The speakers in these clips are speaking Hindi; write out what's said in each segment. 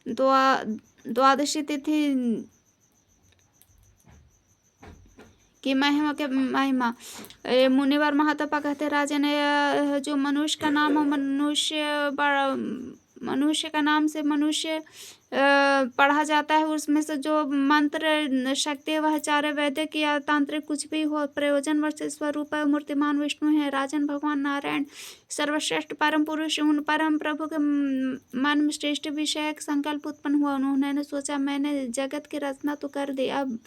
द्वादशी तिथि की महिमा मुनिवर महातपा कहते राजन, जो मनुष्य का नाम हो, मनुष्य का नाम से मनुष्य पढ़ा जाता है, उसमें से जो मंत्र शक्ति वह चारे वैदिक या तांत्रिक कुछ भी हो, प्रयोजन वर्ष स्वरूप मूर्तिमान विष्णु है। राजन, भगवान नारायण सर्वश्रेष्ठ परम पुरुष, उन परम प्रभु के मन में श्रेष्ठ विषय संकल्प उत्पन्न हुआ। उन्होंने सोचा मैंने जगत की रचना तो कर दी, अब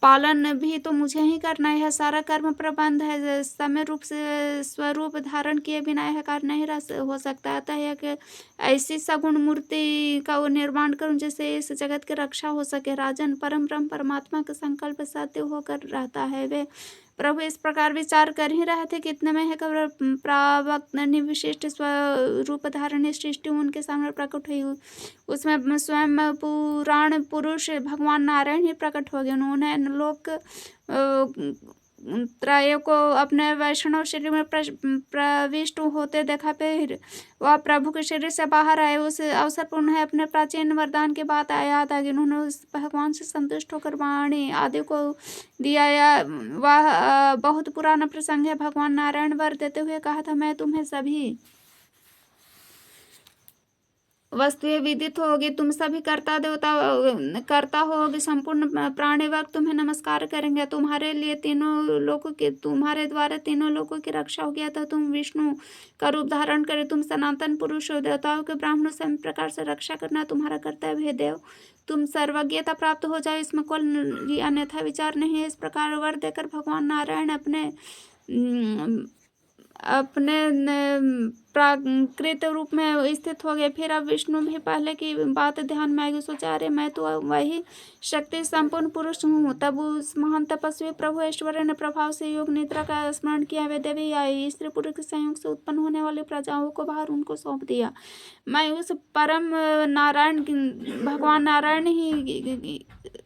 पालन भी तो मुझे ही करना है। सारा कर्म प्रबंध है, समय रूप से स्वरूप धारण किए बिना यह कार्य नहीं हो सकता। अतः यह ऐसी सगुण मूर्ति का निर्माण करूं जिससे इस जगत की रक्षा हो सके। राजन, परम ब्रह्म परमात्मा का संकल्प सत्य होकर रहता है। वे प्रभु इस प्रकार विचार कर ही रहे थे कि इतने में है प्रावक्त विशिष्ट स्वरूप धारण सृष्टि उनके सामने प्रकट हुई। उसमें स्वयं पुराण पुरुष भगवान नारायण ही प्रकट हो गए। उन्होंने लोक त्रय को अपने वैष्णव शरीर में प्रविष्ट होते देखा, फिर वह प्रभु के शरीर से बाहर आए। उस अवसर पर उन्हें अपने प्राचीन वरदान की बात याद आ गई। उन्होंने उस भगवान से संतुष्ट होकर वाणी आदि को दिया। वह बहुत पुराना प्रसंग है। भगवान नारायण वर देते हुए कहा था, मैं तुम्हें सभी वस्तुएं विदित होगी, तुम सभी करता होगी, संपूर्ण प्राणी वर्ग तुम्हें नमस्कार करेंगे। तुम्हारे लिए तुम्हारे द्वारा तीनों लोगों की रक्षा होगी। अतः तुम विष्णु का रूप धारण करे, तुम सनातन पुरुष हो। देवताओं के ब्राह्मणों से प्रकार से रक्षा करना तुम्हारा कर्तव्य है। देव, तुम सर्वज्ञता प्राप्त हो जाए, इसमें कोई अन्यथा विचार नहीं है। इस प्रकार वर देकर भगवान नारायण अपने प्राकृत रूप में स्थित हो गए। फिर अब विष्णु भी पहले की बात ध्यान में आएगी। सोचा, अरे मैं तो वही शक्ति संपूर्ण पुरुष हूँ। तब उस महान तपस्वी प्रभु ऐश्वर्य ने प्रभाव से योग निद्रा का स्मरण किया। वे देवी आई, स्त्री पुरुष के संयोग से उत्पन्न होने वाली प्रजाओं को बाहर उनको सौंप दिया। मैं उस परम नारायण भगवान नारायण ही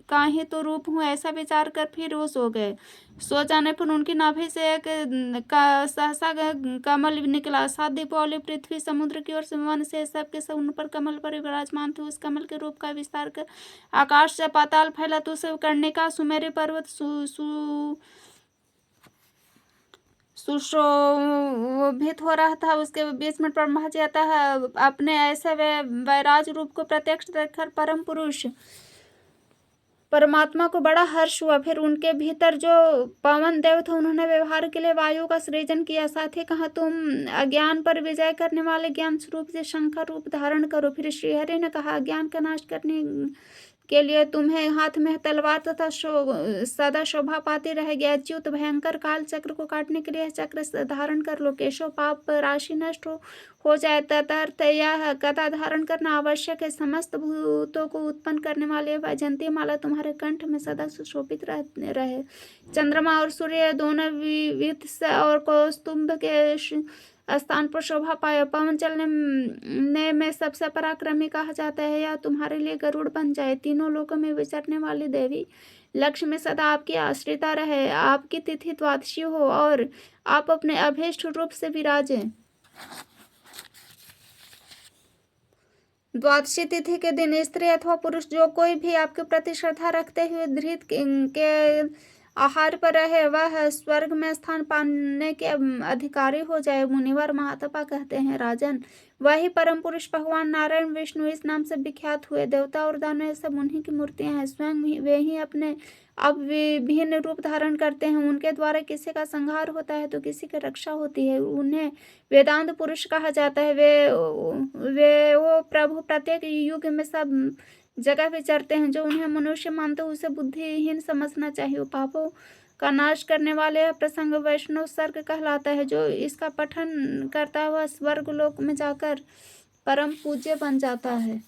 का ही तो रूप हूँ, ऐसा विचार कर फिर वो सो गए। सो जाने पर उनकी नाभि से एक सहसा कमल निकला। सात दीपों वाली पृथ्वी, समुद्र की ओर वन से सबके सब उन पर कमल पर विराजमान थे। उस कमल के रूप का विस्तार कर आकाश से पाताल फैला। तो उसे कर्णिका सुमेरु पर्वत सुशोभित हो रहा था। उसके बीच में ब्रह्मा जी अतः अपने ऐसे वैराज रूप को प्रत्यक्ष देखकर परम पुरुष परमात्मा को बड़ा हर्ष हुआ। फिर उनके भीतर जो पवन देव थे, उन्होंने व्यवहार के लिए वायु का सृजन किया। साथ ही कहा, तुम अज्ञान पर विजय करने वाले ज्ञान स्वरूप से शंकर रूप धारण करो। फिर श्रीहरि ने कहा, अज्ञान का नाश करने के लिए तुम्हें हाथ में तलवार तथा सदा शोभा पाती रहेगी। अच्युत भयंकर काल चक्र को काटने के लिए चक्र धारण कर लो। केशव पाप राशि नष्ट हो जाए तदर्थ यह गदा धारण करना आवश्यक है। समस्त भूतों को उत्पन्न करने वाले वैजंती माला तुम्हारे कंठ में सदा सुशोभित रहे। चंद्रमा और सूर्य दोनों विविध और कौस्तुभ के स्थान पर शोभा पाए। पवन चलने में सबसे पराक्रमी कहा जाता है। या तुम्हारे लिए गरुड़ बन जाए। तीनों लोकों में विचरने वाली देवी लक्ष्मी सदा आपकी आश्रिता रहे। आपकी तिथि द्वादशी हो और आप अपने अभीष्ट रूप से विराजे। द्वादशी तिथि के दिन स्त्री अथवा पुरुष जो कोई भी आपके प्रति श्रद्धा रखते हुए धृत के आहार पर रहे, वह स्वर्ग में स्थान पाने के अधिकारी हो जाए। मुनिवर महातपा कहते हैं, राजन, वही परम पुरुष भगवान नारायण विष्णु इस नाम से विख्यात हुए। देवता और दानव सब उन्हीं की मूर्तियां हैं। स्वयं वे ही अपने अब विभिन्न रूप धारण करते हैं। उनके द्वारा किसी का संहार होता है तो किसी की रक्षा होती है। उन्हें वेदांत पुरुष कहा जाता है। वे वो प्रभु प्रत्येक युग में सब जगह विचरते हैं। जो उन्हें मनुष्य मानते उसे बुद्धिहीन समझना चाहिए। पापों का नाश करने वाले यह प्रसंग वैष्णव सर्ग कहलाता है। जो इसका पठन करता है वह स्वर्ग लोक में जाकर परम पूज्य बन जाता है।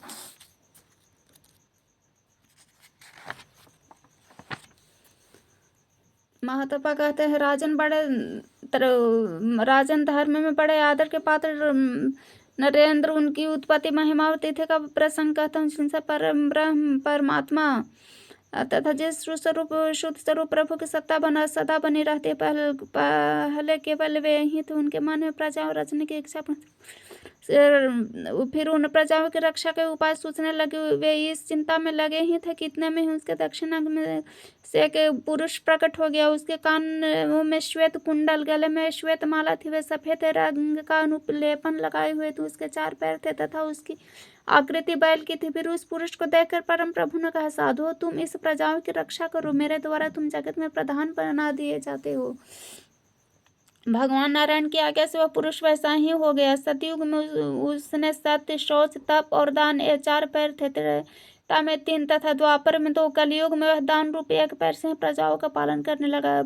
महातपा कहते हैं, राजन धर्म में बड़े आदर के पात्र नरेंद्र उनकी उत्पत्ति महिमा और तिथि का प्रसंग कहता हूँ, जिनसे परम ब्रह्म परमात्मा तथा जिस स्वरूप शुद्ध स्वरूप प्रभु की सत्ता सदा बनी रहती है। पहले केवल वे ही थे। उनके मन में प्रजा और रचने की इच्छा फिर उन प्रजाओं की रक्षा के उपाय सोचने लगे। वे इस चिंता में लगे ही थे कि इतने में ही उसके दक्षिण अंग में से एक पुरुष प्रकट हो गया। उसके कानों में श्वेत कुंडल, गले में श्वेत माला थी। वे सफेद रंग का अनुलेपन लगाए हुए थे। उसके 4 पैर थे तथा उसकी आकृति बैल की थी। फिर उस पुरुष को देखकर परम प्रभु ने कहा, साधु तुम इस प्रजाओं की रक्षा करो, मेरे द्वारा तुम जगत में प्रधान बना दिए जाते हो। भगवान नारायण की आज्ञा से वह पुरुष वैसा ही हो गया। सतयुग में उसने सत्य, शौच, तप और दान, ये 4 पैर थे। त्रेता में 3 तथा द्वापर में 2। कलयुग में वह दान रूप 1 पैर से प्रजाओं का पालन करने लगा।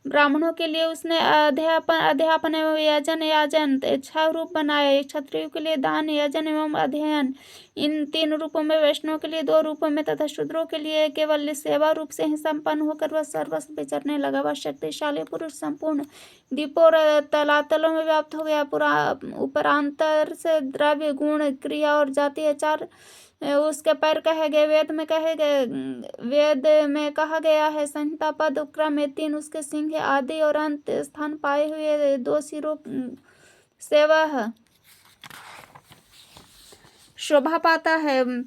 ब्राह्मणों के लिए उसने अध्यापन एवं यजन, याजन 6 रूप बनाए। क्षत्रियों के लिए दान, यजन एवं अध्ययन इन 3 रूपों में, वैष्णव के लिए 2 रूपों में तथा शूद्रों के लिए केवल सेवा रूप से ही संपन्न होकर वह सर्वस्व विचरने लगा। वह शक्तिशाली पुरुष संपूर्ण द्वीपों और तलातलों में व्याप्त हो गया। उपरांतर से द्रव्य, गुण, क्रिया और जाति 4 उसके पैर कहे गए। वेद में कहा गया है। संहिता पद क्रम में 3 उसके सिंह आदि और अंत स्थान पाए हुए 2 सिरों से वह शोभा पाता है।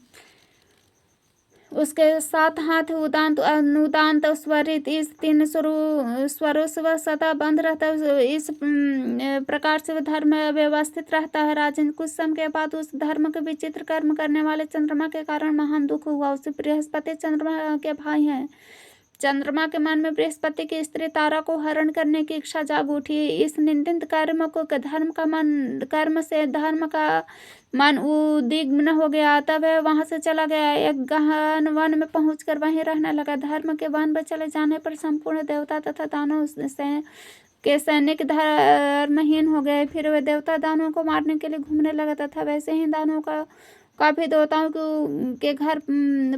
उसके 7 हाथ उदांत, अनुदांत, स्वरित इस 3 स्वरों से वह सदा बंध रहता है। इस प्रकार से वह धर्म व्यवस्थित रहता है। राजन, कुछ समय के बाद उस धर्म के विचित्र कर्म करने वाले चंद्रमा के कारण महान दुख हुआ। उसे बृहस्पति चंद्रमा के भाई हैं। चंद्रमा के मन में बृहस्पति की स्त्री तारा को हरण करने की इच्छा जाग उठी। इस निंदित कर्म से धर्म का मन उद्विग्न हो गया। तब वह वहां से चला गया। एक गहन वन में पहुंचकर वहीं रहने लगा। धर्म के वन में चले जाने पर संपूर्ण देवता तथा दानव के सैनिक धर्महीन हो गए। फिर वे देवता दानवों को मारने के लिए घूमने लगा तथा वैसे ही दानवों का काफी देवताओं के घर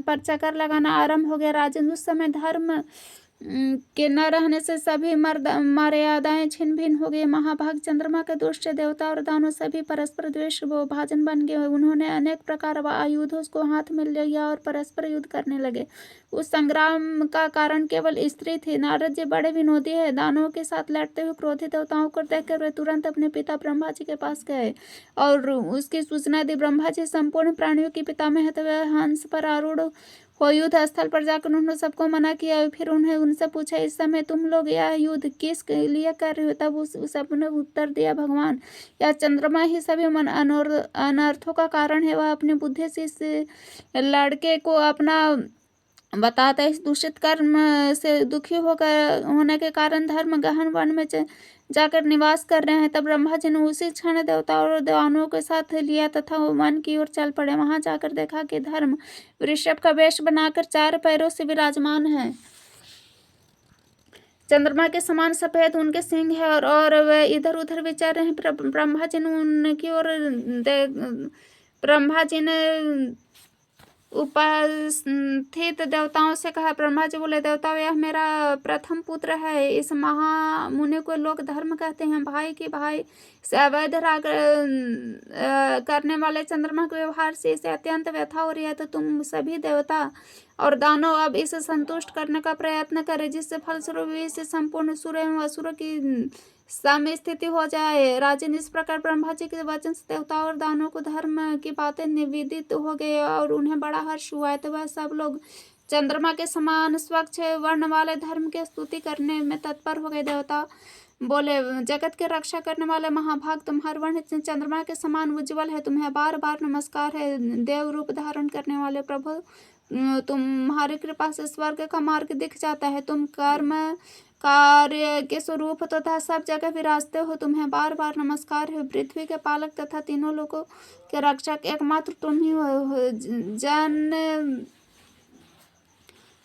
पर चक्कर लगाना आरंभ हो गया। राजन, उस समय धर्म के न रहने से सभी मर्यादाएं छिन्न भिन्न हो गई। महाभाग चंद्रमा के दुष्ट देवता और दानव सभी परस्पर द्वेष भाजन बन गए। उन्होंने अनेक प्रकार आयुधों को हाथ में लिया और परस्पर युद्ध करने लगे। उस संग्राम का कारण केवल स्त्री थी। नारद जी बड़े विनोदी है। दानवों के साथ लड़ते हुए क्रोधित देवताओं को देखकर वे तुरंत अपने पिता ब्रह्मा जी के पास गए और उसकी सूचना दी। ब्रह्मा जी संपूर्ण प्राणियों के पितामह है, तो वे हंस पर आरूढ़ हो युद्ध स्थल पर जाकर उन्होंने सबको मना किया। फिर उन्हें उनसे पूछा, इस समय तुम लोग यह युद्ध किस लिए कर रहे हो? तब सबने उत्तर दिया, भगवान, यह चंद्रमा ही सभी अनर्थों का कारण है। वह अपनी बुद्धि से इस लड़के को अपना बताता है। इस दूषित कर्म से दुखी होने के कारण धर्म गहन वन में जाकर निवास कर रहे हैं। तब ब्रह्मा जी ने उसी क्षण देवता और दानवों के साथ लिया तथा वो वन की ओर चल पड़े। वहां जाकर देखा कि धर्म वृषभ का वेश बनाकर 4 पैरों से विराजमान है। चंद्रमा के समान सफेद उनके सिंह है और वे इधर उधर विचर रहे हैं। ब्रह्मा जी ने उपस्थित देवताओं से कहा। ब्रह्मा जी बोले, देवताओं, यह मेरा प्रथम पुत्र है। इस महामुनि को लोग धर्म कहते हैं। भाई की भाई से अवैध राग करने वाले चंद्रमा के व्यवहार से इसे अत्यंत व्यथा हो रही है। तो तुम सभी देवता और दानव अब इसे संतुष्ट करने का प्रयत्न करें, जिससे फलस्वरूप इसे संपूर्ण सुर एवं असुरों की सम स्थिति हो जाए। राजन, इस प्रकार ब्रह्मा जी के वचन से देवताओं और दानवों को धर्म की बातें निवेदित हो गई और उन्हें बड़ा हर्ष हुआ। तो वह सब लोग चंद्रमा के समान स्वच्छ वर्ण वाले धर्म की स्तुति करने में तत्पर हो गए। देवता बोले, जगत के रक्षा करने वाले महाभाग, तुम्हारा वर्ण चंद्रमा के समान उज्ज्वल है। तुम्हें बार बार नमस्कार है। देव रूप धारण करने वाले प्रभु, तुम्हारी कृपा से स्वर्ग का मार्ग दिख जाता है। तुम कर्म कार्य के स्वरूप तथा सब जगह विराजते हो। तुम्हें बार बार नमस्कार है। पृथ्वी के पालक तथा तीनों लोगों के रक्षक एकमात्र तुम ही हो।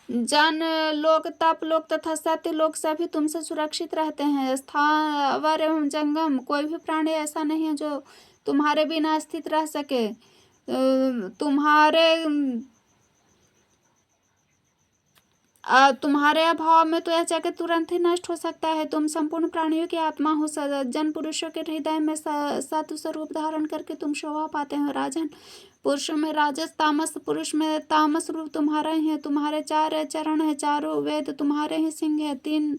जन लोक, तप लोक तथा सत्य लोक सभी तुमसे सुरक्षित रहते हैं। स्थावर एवं जंगम कोई भी प्राणी ऐसा नहीं है जो तुम्हारे बिना स्थित रह सके। तुम्हारे अभाव में तो यह जगत तुरंत ही नष्ट हो सकता है। तुम संपूर्ण प्राणियों की आत्मा हो। जन पुरुषों के हृदय में सत्व स्वरूप धारण करके तुम शोभा पाते हो। राजन, पुरुषों में राजस, तामस, पुरुष में तामस रूप तुम्हारा ही है। तुम्हारे 4 चरण है, चारों वेद तुम्हारे ही सिंह है। 3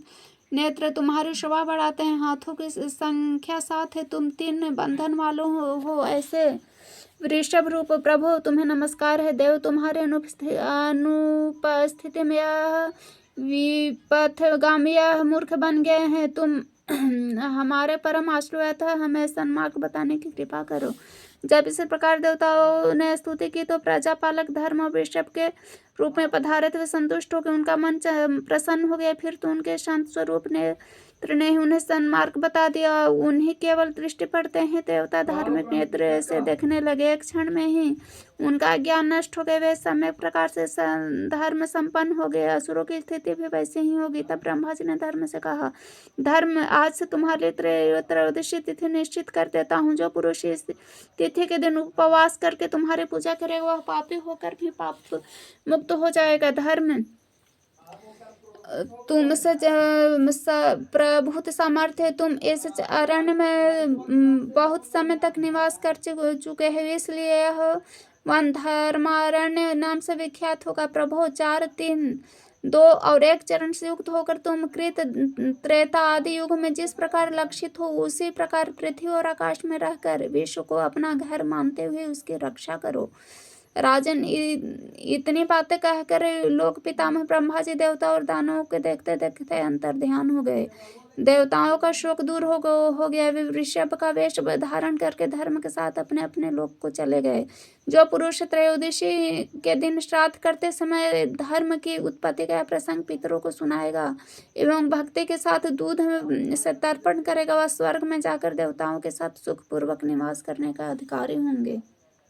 नेत्र तुम्हारी शोभा बढ़ाते हैं, हाथों की संख्या 7 है, तुम 3 बंधन वालों हो ऐसे। वृषभ रूप प्रभु तुम्हें नमस्कार है। देव तुम्हारे अनुपस्थिति में यह विपथगामी यह मूर्ख बन गए हैं। तुम हमारे परम आश्रय अतः हमें सन्मार्ग बताने की कृपा करो। जब इस प्रकार देवताओं ने स्तुति की तो प्रजापालक धर्म और वृषभ के रूप में पधारे थे। वे संतुष्ट हो गए, उनका मन प्रसन्न हो गया। फिर तो उनके शांत स्वरूप नेत्र ने उन्हें सन्मार्ग बता दिया। उन्हें केवल दृष्टि पड़ते हैं। देवता धार्मिक नेत्र से देखने लगे। एक क्षण में ही उनका ज्ञान नष्ट हो गया। वे सम्यक प्रकार से धर्म संपन्न हो गए। असुरों की स्थिति भी वैसे ही होगी। तब ब्रह्मा जी ने धर्म से कहा, धर्म आज से तुम्हारे त्रयोदशी तिथि निश्चित कर देता हूँ। जो पुरुष इस तिथि के दिन उपवास करके तुम्हारी पूजा करेगा वह पापी होकर भी पाप मुक्त हो जाएगा। धर्म तुमसे प्रभुत सामर्थ्य है। तुम इस अरण्य में बहुत समय तक निवास कर चुके हैं, इसलिए यह वन धर्मारण्य नाम से विख्यात होगा। प्रभु 4, 3, 2 और 1 चरण से युक्त होकर तुम कृत त्रेता आदि युग में जिस प्रकार लक्षित हो उसी प्रकार पृथ्वी और आकाश में रहकर विश्व को अपना घर मानते हुए उसकी रक्षा करो। राजन, इतनी बातें कहकर लोक पितामह ब्रह्मा जी देवता और दानवों के देखते देखते अंतर ध्यान हो गए। देवताओं का शोक दूर हो गया। वे वृषभ का वेश धारण करके धर्म के साथ अपने अपने लोक को चले गए। जो पुरुष त्रयोदशी के दिन श्राद्ध करते समय धर्म की उत्पत्ति का प्रसंग पितरों को सुनाएगा एवं भक्ति के साथ दूध से तर्पण करेगा, वह स्वर्ग में जाकर देवताओं के साथ सुखपूर्वक निवास करने का अधिकारी होंगे।